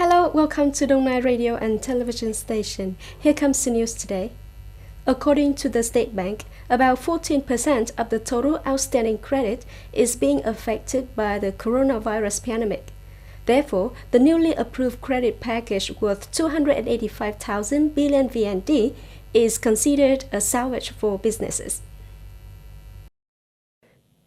Hello, welcome to Dong Nai Radio and Television Station. Here comes the news today. According to the State Bank, about 14% of the total outstanding credit is being affected by the coronavirus pandemic. Therefore, the newly approved credit package worth 285,000 billion VND is considered a salvage for businesses.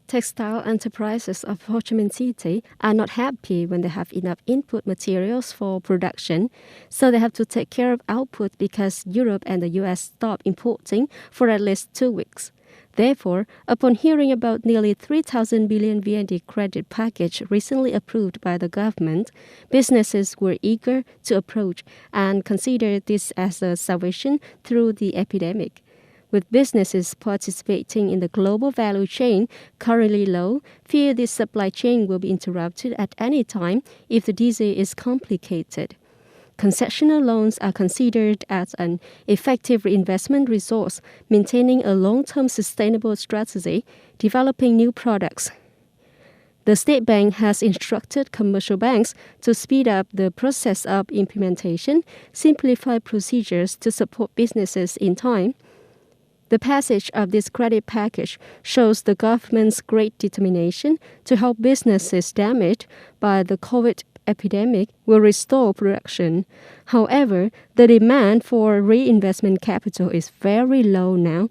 Textile enterprises of Ho Chi Minh City are not happy when they have enough input materials for production, so they have to take care of output because Europe and the US stopped importing for at least 2 weeks. Therefore, upon hearing about nearly 3,000 billion VND credit package recently approved by the government, businesses were eager to approach and consider this as a salvation through the epidemic. With businesses participating in the global value chain currently low, fear this supply chain will be interrupted at any time if the disease is complicated. Concessional loans are considered as an effective reinvestment resource, maintaining a long-term sustainable strategy, developing new products. The State Bank has instructed commercial banks to speed up the process of implementation, simplify procedures to support businesses in time. The passage of this credit package shows the government's great determination to help businesses damaged by the COVID epidemic will restore production. However, the demand for reinvestment capital is very low now.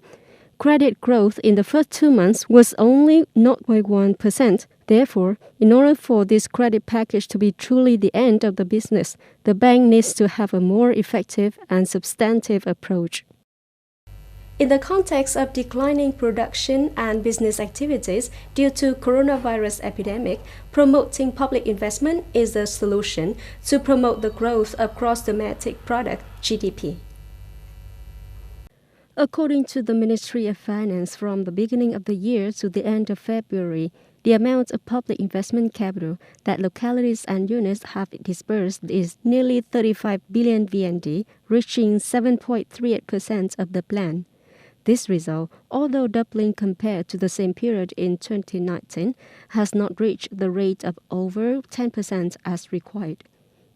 Credit growth in the first 2 months was only 0.1%. Therefore, in order for this credit package to be truly the end of the business, the bank needs to have a more effective and substantive approach. In the context of declining production and business activities due to coronavirus epidemic, promoting public investment is the solution to promote the growth of gross domestic product (GDP). According to the Ministry of Finance, from the beginning of the year to the end of February, the amount of public investment capital that localities and units have disbursed is nearly 35 billion VND, reaching 7.38% of the plan. This result, although doubling compared to the same period in 2019, has not reached the rate of over 10% as required.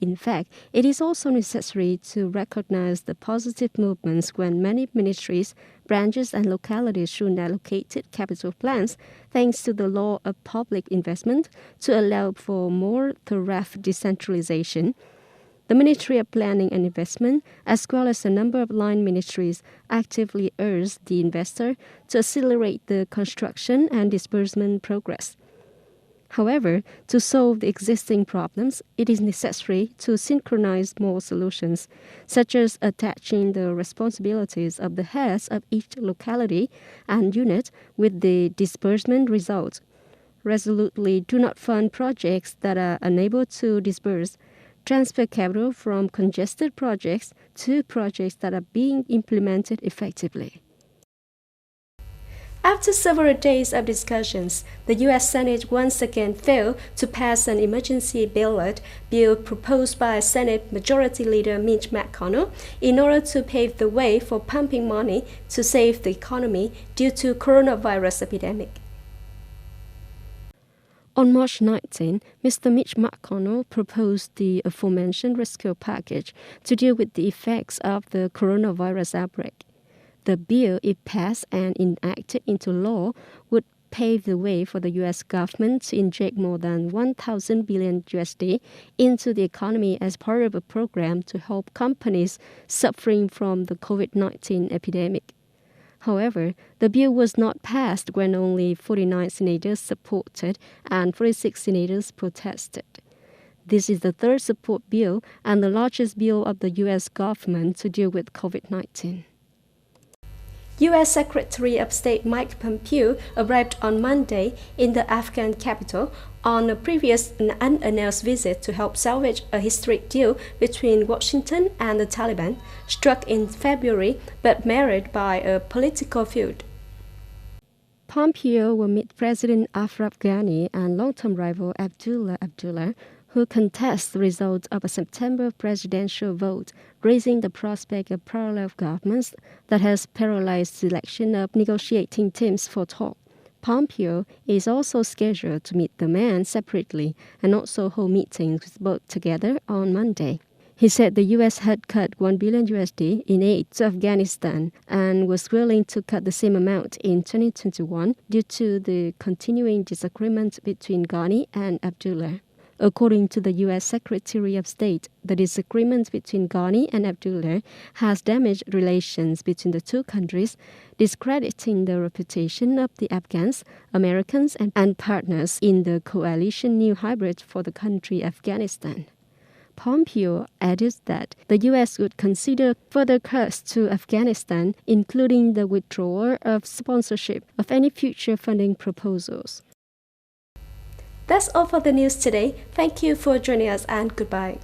In fact, it is also necessary to recognize the positive movements when many ministries, branches, and localities soon allocated capital plans thanks to the law of public investment to allow for more thorough decentralization. The Ministry of Planning and Investment, as well as a number of line ministries, actively urge the investor to accelerate the construction and disbursement progress. However, to solve the existing problems, it is necessary to synchronize more solutions, such as attaching the responsibilities of the heads of each locality and unit with the disbursement results. Resolutely do not fund projects that are unable to disburse. Transfer capital from congested projects to projects that are being implemented effectively. After several days of discussions, the U.S. Senate once again failed to pass an emergency bailout bill proposed by Senate Majority Leader Mitch McConnell in order to pave the way for pumping money to save the economy due to coronavirus epidemic. On March 19, Mr. Mitch McConnell proposed the aforementioned rescue package to deal with the effects of the coronavirus outbreak. The bill, if passed and enacted into law, would pave the way for the U.S. government to inject more than 1,000 billion USD into the economy as part of a program to help companies suffering from the COVID-19 epidemic. However, the bill was not passed when only 49 senators supported and 46 senators protested. This is the third support bill and the largest bill of the U.S. government to deal with COVID-19. U.S. Secretary of State Mike Pompeo arrived on Monday in the Afghan capital on a previous unannounced visit to help salvage a historic deal between Washington and the Taliban, struck in February but marred by a political feud. Pompeo will meet President Ashraf Ghani and long-term rival Abdullah, who contest the results of a September presidential vote, raising the prospect of parallel governments that has paralyzed the selection of negotiating teams for talk. Pompeo is also scheduled to meet the man separately and also hold meetings with both together on Monday. He said the U.S. had cut $1 billion in aid to Afghanistan and was willing to cut the same amount in 2021 due to the continuing disagreement between Ghani and Abdullah. According to the U.S. Secretary of State, the disagreement between Ghani and Abdullah has damaged relations between the two countries, discrediting the reputation of the Afghans, Americans, and partners in the coalition new hybrid for the country Afghanistan. Pompeo added that the U.S. would consider further cuts to Afghanistan, including the withdrawal of sponsorship of any future funding proposals. That's all for the news today. Thank you for joining us and goodbye.